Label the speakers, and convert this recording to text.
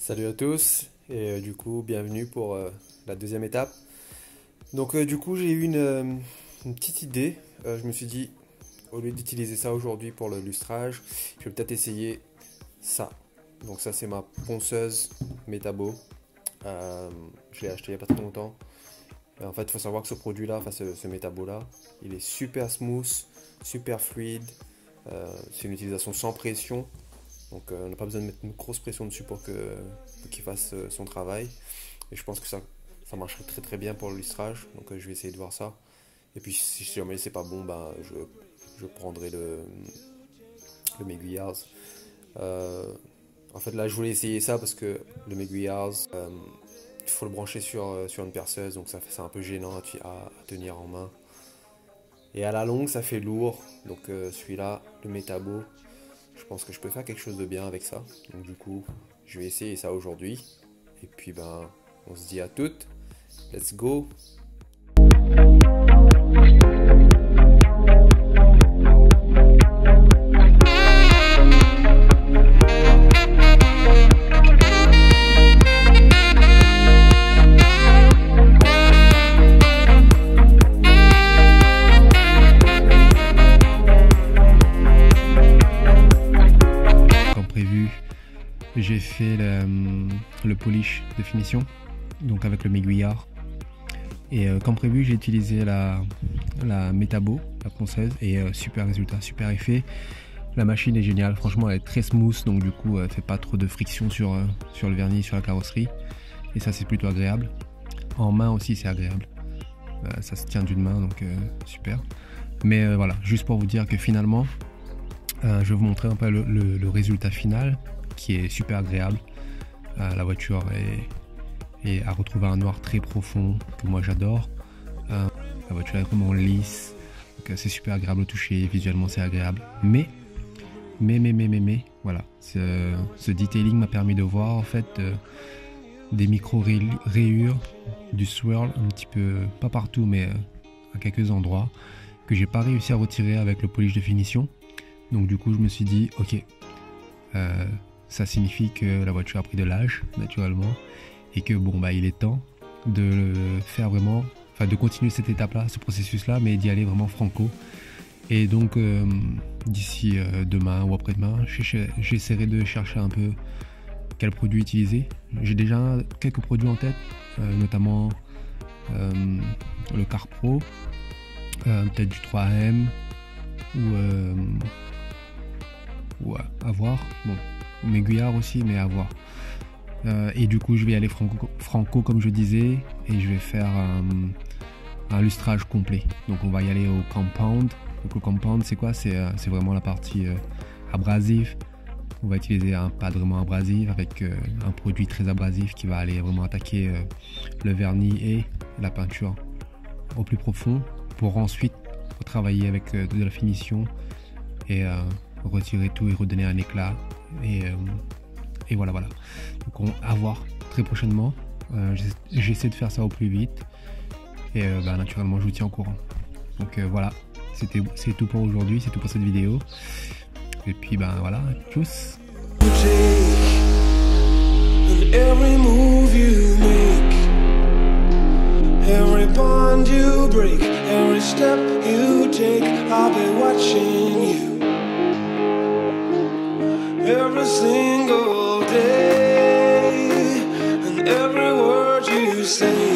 Speaker 1: Salut à tous et du coup bienvenue pour la deuxième étape. Donc du coup j'ai eu une petite idée. Je me suis dit au lieu d'utiliser ça aujourd'hui pour le lustrage, je vais peut-être essayer ça. Donc ça c'est ma ponceuse Metabo. Je l'ai acheté il n'y a pas très longtemps. Et en fait il faut savoir que ce produit là, enfin ce Metabo là, il est super smooth, super fluide. C'est une utilisation sans pression. Donc on n'a pas besoin de mettre une grosse pression dessus pour qu'il fasse son travail. Et je pense que ça marcherait très très bien pour le lustrage. Donc je vais essayer de voir ça. Et puis si jamais c'est pas bon, bah, je prendrai le Meguiar's. En fait là je voulais essayer ça parce que le Meguiar's, il faut le brancher sur une perceuse. Donc c'est un peu gênant à tenir en main. Et à la longue ça fait lourd. Donc celui-là, le Metabo, je pense que je peux faire quelque chose de bien avec ça. Donc du coup, je vais essayer ça aujourd'hui. Et puis ben, on se dit à toutes. Let's go!
Speaker 2: J'ai fait le polish de finition, donc avec le Meguiar. Et comme prévu, j'ai utilisé la Metabo, la ponceuse, et super résultat, super effet. La machine est géniale, franchement elle est très smooth, donc du coup elle fait pas trop de friction sur le vernis, sur la carrosserie. Et ça c'est plutôt agréable. En main aussi c'est agréable. Ça se tient d'une main, donc super. Mais voilà, juste pour vous dire que finalement, je vais vous montrer un peu le résultat final, qui est super agréable. La voiture est à retrouver un noir très profond que moi j'adore. La voiture est vraiment lisse, c'est super agréable au toucher, visuellement c'est agréable. Mais voilà, ce detailing m'a permis de voir en fait des micro rayures, du swirl un petit peu, pas partout mais à quelques endroits, que j'ai pas réussi à retirer avec le polish de finition. Donc du coup je me suis dit ok, ça signifie que la voiture a pris de l'âge naturellement et que bon bah il est temps de le faire vraiment, enfin de continuer cette étape là, ce processus là, mais d'y aller vraiment franco. Et donc d'ici demain ou après-demain, j'essaierai de chercher un peu quel produit utiliser. J'ai déjà quelques produits en tête, notamment le CarPro, peut-être du 3M ou à voir. Bon, Meguiar aussi, mais à voir. Et du coup je vais aller franco comme je disais, et je vais faire un lustrage complet. Donc on va y aller au compound. Donc le compound c'est quoi? C'est vraiment la partie abrasive. On va utiliser un pad vraiment abrasif avec un produit très abrasif qui va aller vraiment attaquer le vernis et la peinture au plus profond, pour ensuite travailler avec de la finition et retirer tout et redonner un éclat. Et voilà. Donc on va voir très prochainement. J'essaie de faire ça au plus vite. Et naturellement je vous tiens au courant. Donc voilà, c'est tout pour aujourd'hui, c'est tout pour cette vidéo. Et puis voilà, tchuss.
Speaker 3: Every move you make, every bond you break, every step you take, I'll be watching you every single day, and every word you say.